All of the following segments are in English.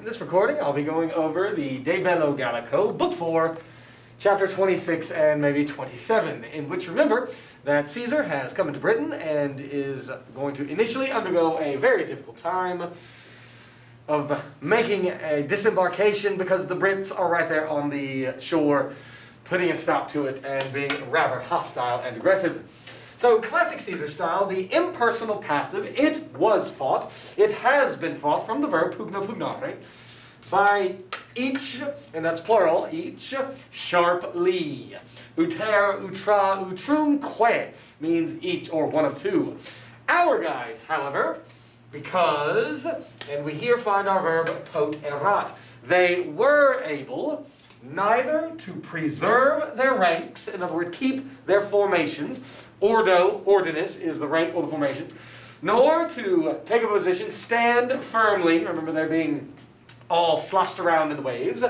In this recording, I'll be going over the De Bello Gallico, Book 4, Chapter 26 and maybe 27, in which remember that Caesar has come into Britain and is going to initially undergo a very difficult time of making a disembarkation because the Brits are right there on the shore, putting a stop to it and being rather hostile and aggressive. So, classic Caesar style, the impersonal passive, it was fought, it has been fought from the verb pugno pugnare, by each, and that's plural, each, sharply. Uter, utra, utrumque means each or one of two. Our guys, however, because, and we here find our verb poterat, they were able neither to preserve their ranks, in other words, keep their formations, ordo, ordinus is the rank or the formation, nor to take a position, stand firmly, remember they're being all sloshed around in the waves,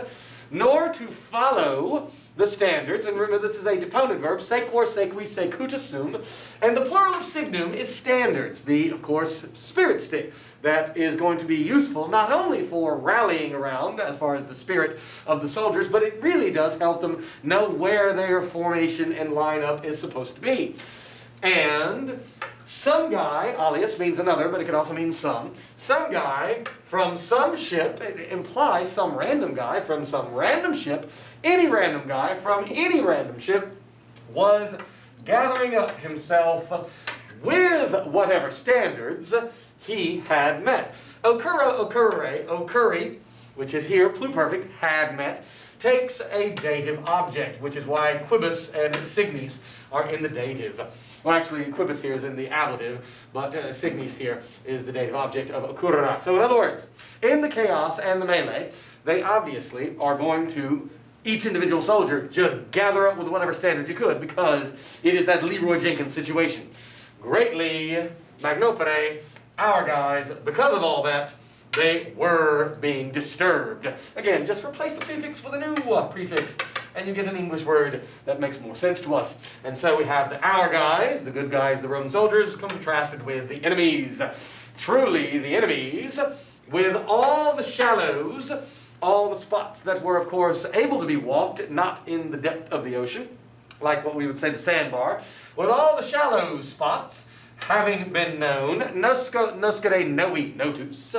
nor to follow the standards, and remember this is a deponent verb, sequor, sequi, secuta sum, and the plural of signum is standards, the, of course, spirit stick that is going to be useful not only for rallying around as far as the spirit of the soldiers, but it really does help them know where their formation and lineup is supposed to be. And some guy, alias means another, but it could also mean some guy from some ship, it implies some random guy from some random ship, any random guy from any random ship, was gathering up himself with whatever standards he had met. Occurra, occurre, occurri, which is here pluperfect, had met, takes a dative object, which is why quibus and signis are in the dative. Well, actually, quibus here is in the ablative, but signis here is the dative object of occurra. So in other words, in the chaos and the melee, they obviously are going to, each individual soldier, just gather up with whatever standard you could, because it is that Leroy Jenkins situation. Greatly magnopere, our guys, because of all that, they were being disturbed. Again, just replace the prefix with a new prefix, and you get an English word that makes more sense to us. And so we have the our guys, the good guys, the Roman soldiers, contrasted with the enemies. Truly, the enemies, with all the shallows, all the spots that were, of course, able to be walked, not in the depth of the ocean, like what we would say the sandbar, with all the shallow spots having been known, noscere novi notus,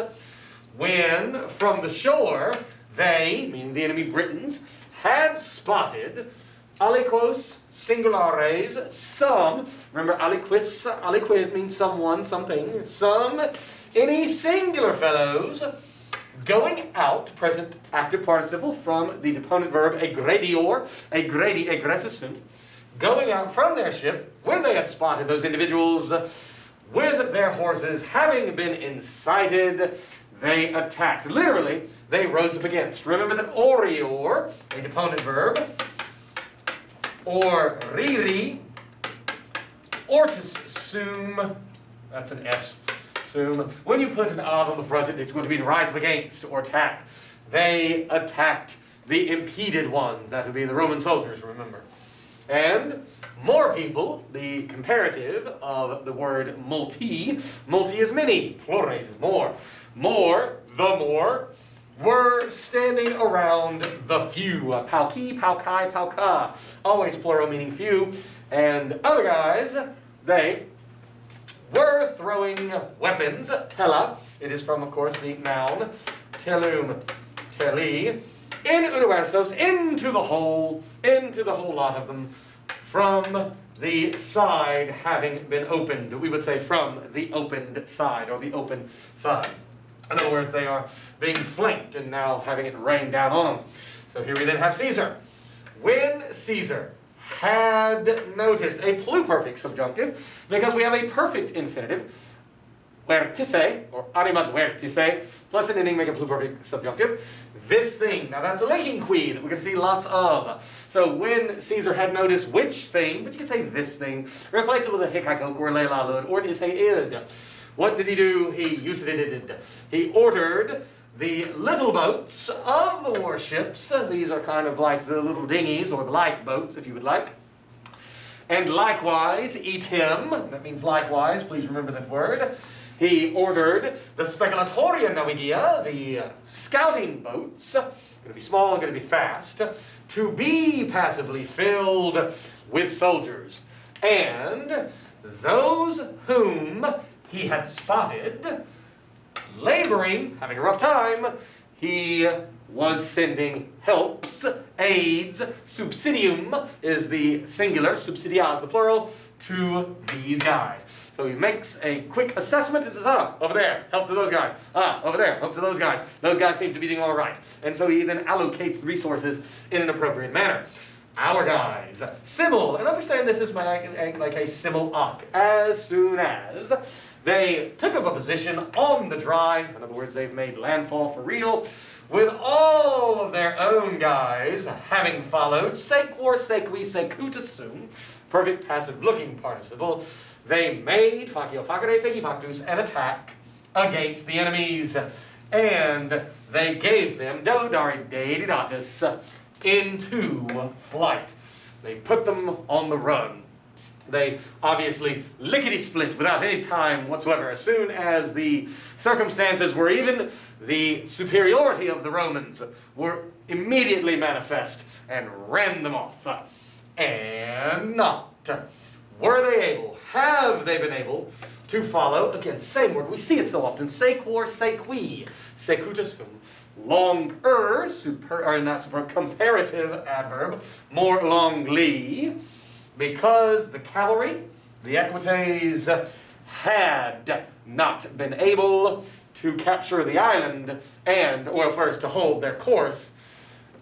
when from the shore they, meaning the enemy Britons, had spotted aliquos singulares, some, remember aliquis, aliquid means someone, something, some, any singular fellows, going out, present active participle from the deponent verb egredior, egredi, egressus, going out from their ship, when they had spotted those individuals with their horses, having been incited, they attacked. Literally, they rose up against. Remember that orior, a deponent verb, or riri, ortus sum, that's an S, sum. When you put an odd on the front, it's going to be to rise up against or attack. They attacked the impeded ones, that would be the Roman soldiers, remember. And more people, the comparative of the word multi, multi is many, plures is more. More, the more, were standing around the few. Pauci, paukai, pauka, always plural meaning few. And other guys, they were throwing weapons, tela, it is from, of course, the noun, telum, teli, in universos, into the whole lot of them, from the side having been opened. We would say from the opened side, or the open side. In other words, they are being flanked and now having it rain down on them. So here we then have Caesar. When Caesar had noticed a pluperfect subjunctive, because we have a perfect infinitive, vertice, or animat vertice, plus an ending make a pluperfect subjunctive. This thing, now that's a linking qui that we're going to see lots of. So when Caesar had noticed which thing, but you can say this thing, replace it with a hikakok or leilalud, or you say id. What did he do? He used it. He ordered the little boats of the warships. These are kind of like the little dinghies or the lifeboats, if you would like. And likewise, eat him. That means likewise. Please remember that word. He ordered the Speculatoria Navigia, the scouting boats, going to be small, going to be fast, to be passively filled with soldiers. And those whom he had spotted laboring, having a rough time, he was sending helps, aids, subsidium is the singular, subsidia is the plural, to these guys. So he makes a quick assessment and says, over there, help to those guys. Over there, help to those guys. Those guys seem to be doing all right. And so he then allocates the resources in an appropriate manner. Our guys, simul, and understand this is like a simul-ac. As soon as they took up a position on the dry, in other words, they've made landfall for real, with all of their own guys having followed, sequor, sequi, secutus sum, perfect passive-looking participle, they made, facio facere feci factus, an attack against the enemies, and they gave them, do dare deidatus, into flight. They put them on the run. They obviously lickety-split without any time whatsoever. As soon as the circumstances were even, the superiority of the Romans were immediately manifest and ran them off. And not were they able, have they been able to follow, again, same word, we see it so often, sequor, sequi, secutus sum, longer, comparative adverb, more longly, because the cavalry, the equites, had not been able to capture the island and, or first to hold their course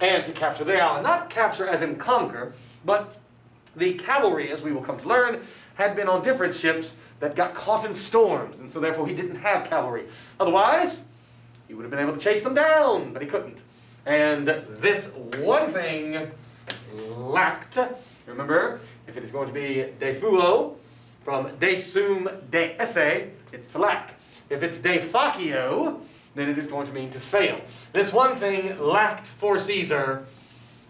and to capture the island. Not capture as in conquer, but the cavalry, as we will come to learn, had been on different ships that got caught in storms, and so therefore he didn't have cavalry. Otherwise, he would have been able to chase them down, but he couldn't. And this one thing lacked. Remember, if it is going to be de fuo, from de sum de esse, it's to lack. If it's de facio, then it is going to mean to fail. This one thing lacked for Caesar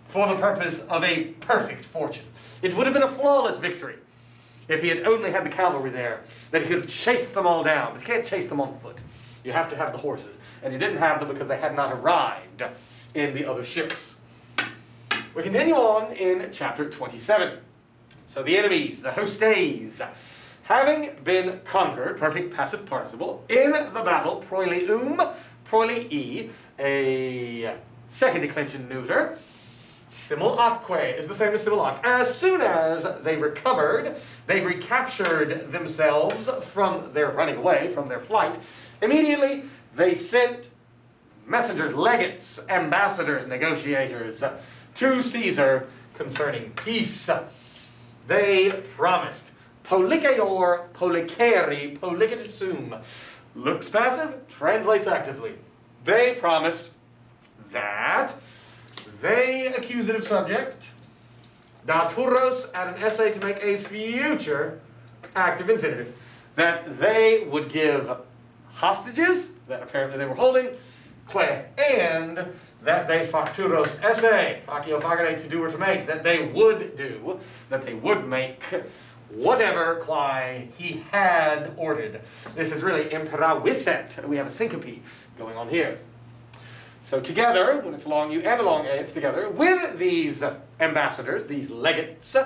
for the purpose of a perfect fortune. It would have been a flawless victory if he had only had the cavalry there, that he could have chased them all down. But you can't chase them on foot. You have to have the horses. And he didn't have them because they had not arrived in the other ships. We continue on in chapter 27. So the enemies, the hostes, having been conquered, perfect passive participle, in the battle, proilium, proilii, a second declension neuter, simul atque is the same as simul ac. As soon as they recovered, they recaptured themselves from their running away, from their flight, immediately they sent messengers, legates, ambassadors, negotiators to Caesar concerning peace. They promised, polikeor, polikeri, poliketus sum. Looks passive, translates actively. They promised that they, accusative subject, daturos, add an essay to make a future active infinitive, that they would give hostages that apparently they were holding, and that they facturos esse, facio facere, to do or to make, that they would do, that they would make whatever quae he had ordered. This is really imperavisset. We have a syncope going on here. So together, when it's long U and a long A, it's together, with these ambassadors, these legates,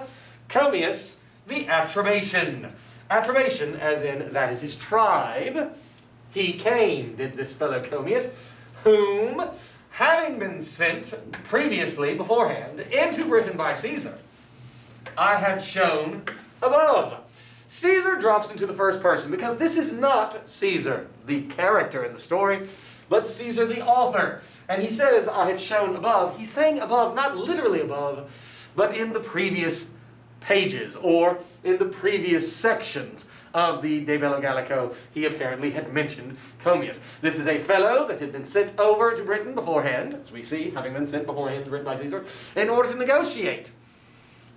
Comius, the attribation. Attribation, as in, that is his tribe. He came, did this fellow Comius, whom, having been sent previously, beforehand, into Britain by Caesar, I had shown above. Caesar drops into the first person, because this is not Caesar, the character in the story, but Caesar, the author. And he says, I had shown above. He's saying above, not literally above, but in the previous pages, or in the previous sections of the De Bello Gallico, he apparently had mentioned Comius. This is a fellow that had been sent over to Britain beforehand, as we see, having been sent beforehand to Britain by Caesar, in order to negotiate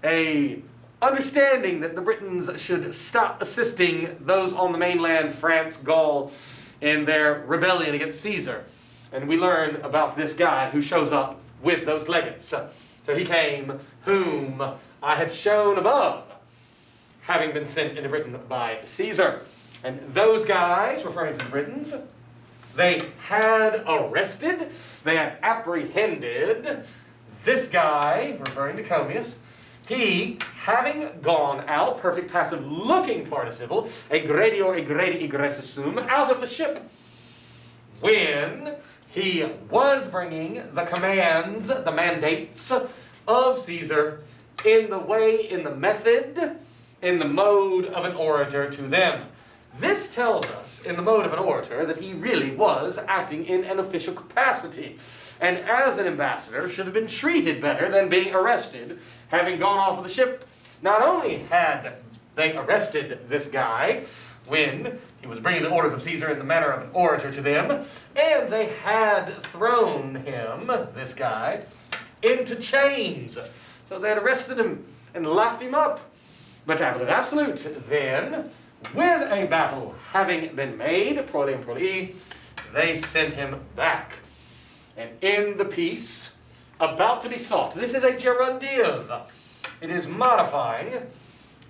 a understanding that the Britons should stop assisting those on the mainland, France, Gaul, in their rebellion against Caesar. And we learn about this guy who shows up with those legates. So he came, whom I had shown above, having been sent into Britain by Caesar. And those guys, referring to the Britons, they had arrested, they had apprehended this guy, referring to Commius. He, having gone out, perfect passive looking participle, egredio, egredi, egressusum, out of the ship, when he was bringing the commands, the mandates of Caesar in the way, in the method, in the mode of an orator to them. This tells us, in the mode of an orator, that he really was acting in an official capacity, and as an ambassador should have been treated better than being arrested, having gone off of the ship. Not only had they arrested this guy when he was bringing the orders of Caesar in the manner of an orator to them, and they had thrown him, this guy, into chains. So they had arrested him and locked him up. But tablet absolute, then, with a battle having been made, prole prole, they sent him back. And in the peace, about to be sought, this is a gerundive. It is modifying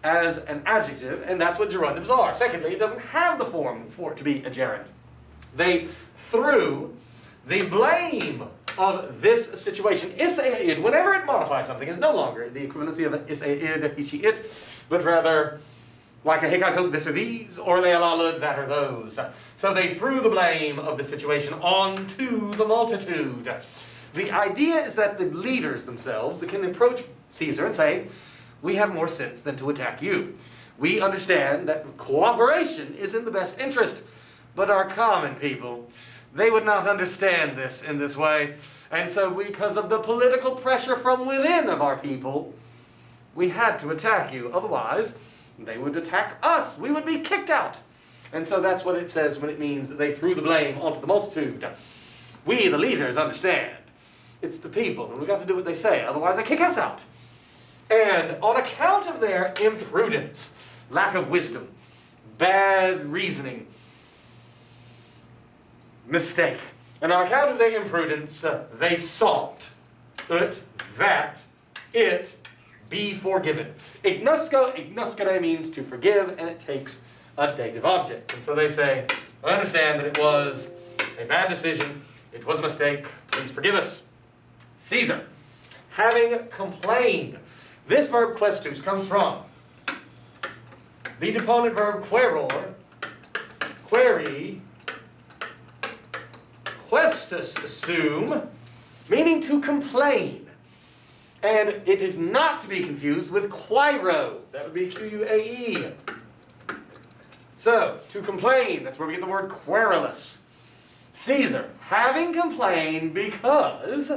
as an adjective, and that's what gerundives are. Secondly, it doesn't have the form for it to be a gerund. They threw the blame of this situation, isaid, whenever it modifies something, is no longer the equivalency of isaid, he, it, but rather like a hikakok, this or these, or lealalud, that or those. So they threw the blame of the situation onto the multitude. The idea is that the leaders themselves can approach Caesar and say, we have more sense than to attack you. We understand that cooperation is in the best interest, but our common people, they would not understand this in this way. And so because of the political pressure from within of our people, we had to attack you. Otherwise, they would attack us. We would be kicked out. And so that's what it says when it means that they threw the blame onto the multitude. We, the leaders, understand. It's the people, and we've got to do what they say. Otherwise, they kick us out. And on account of their imprudence, lack of wisdom, bad reasoning, mistake, and on account of their imprudence, they sought that it be forgiven. Ignoscere means to forgive, and it takes a dative object. And so they say, I understand that it was a bad decision, it was a mistake, please forgive us. Caesar, having complained, this verb questus comes from the deponent verb queror, query, questus sum, meaning to complain. And it is not to be confused with quaero. That would be Q-U-A-E. So, to complain, that's where we get the word querulous. Caesar, having complained because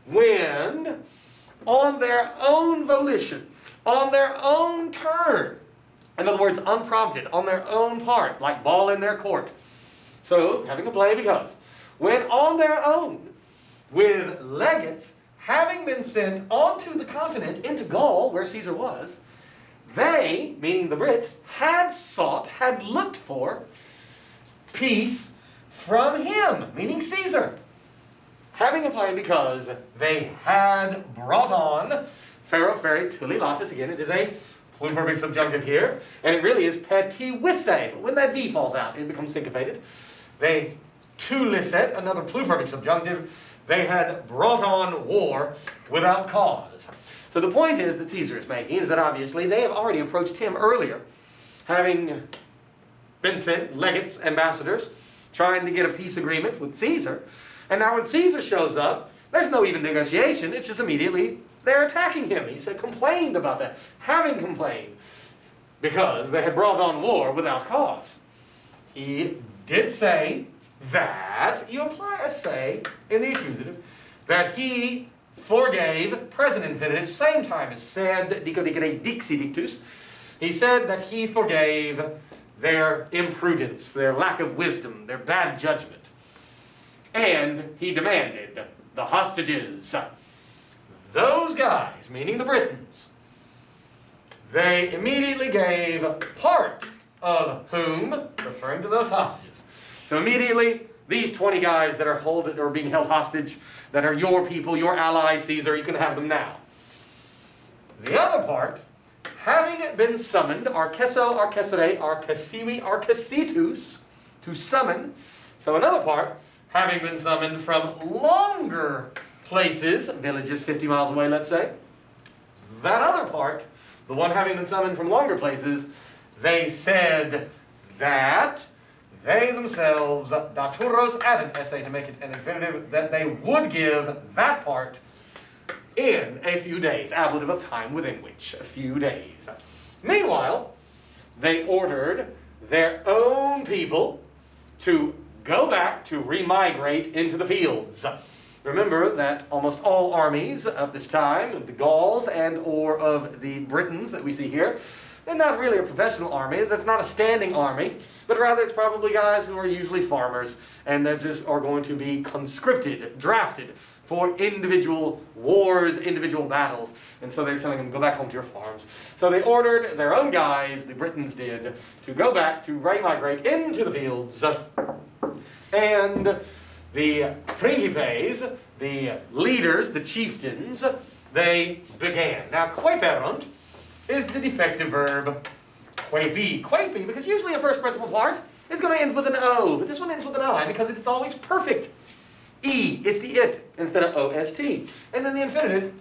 when, on their own volition, on their own turn, in other words, unprompted, on their own part, like ball in their court. So, having complained because, when on their own, with legates, having been sent onto the continent, into Gaul, where Caesar was, they, meaning the Brits, had sought, had looked for peace from him, meaning Caesar. Having complained because they had brought on, Pharaoh, Ferry, Tuli, Latus, again, it is a pluperfect subjunctive here, and it really is petiwisse, but when that V falls out, it becomes syncopated. They tulisset, another pluperfect subjunctive, they had brought on war without cause. So the point is that Caesar is making is that obviously they have already approached him earlier, having been sent legates, ambassadors, trying to get a peace agreement with Caesar. And now when Caesar shows up, there's no even negotiation, it's just immediately they're attacking him. He said, complained about that, having complained, because they had brought on war without cause. He did say that, you apply a say in the accusative, that he forgave, present infinitive, same time as said, dico dicere dixi dictus. He said that he forgave their imprudence, their lack of wisdom, their bad judgment. And he demanded the hostages. Those guys, meaning the Britons, they immediately gave part of whom, referring to those hostages. So immediately, these 20 guys that are being held hostage, that are your people, your allies, Caesar, you can have them now. The other part, having been summoned, arkeso, arkesere, arkesiwi, arkesitus, to summon. So another part, having been summoned from longer places, villages 50 miles away, let's say. That other part, the one having been summoned from longer places, they said that they themselves, daturos, add an essay to make it an infinitive, that they would give that part in a few days, ablative of time within which, a few days. Meanwhile, they ordered their own people to go back to remigrate into the fields. Remember that almost all armies of this time, the Gauls and or of the Britons that we see here, they're not really a professional army. That's not a standing army, but rather it's probably guys who are usually farmers and that just are going to be conscripted, drafted for individual wars, individual battles. And so they're telling them, go back home to your farms. So they ordered their own guys, the Britons did, to go back to remigrate into the fields. And the principes, the leaders, the chieftains, they began. Now, quaeperunt is the defective verb quaepi. Quaepi, because usually a first principle part is going to end with an O, but this one ends with an I because it's always perfect. E is the it instead of OST. And then the infinitive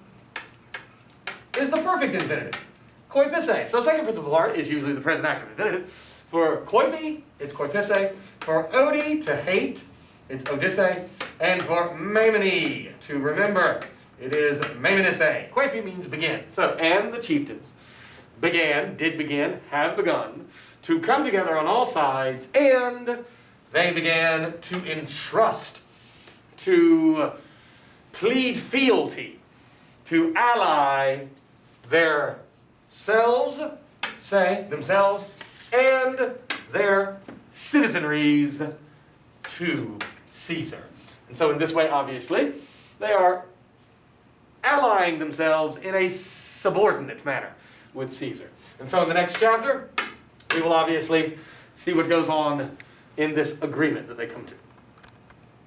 is the perfect infinitive. Koipisse. So second principle part is usually the present active infinitive. For koipi, it's koipisse. For odi, to hate, it's odisse. And for memini, to remember, it is meminisse. Koipi means begin. So, and the chieftains began, did begin, have begun to come together on all sides, and they began to entrust, to plead fealty, to ally their selves, themselves, and their citizenries to Caesar. And so in this way, obviously, they are allying themselves in a subordinate manner with Caesar. And so in the next chapter, we will obviously see what goes on in this agreement that they come to.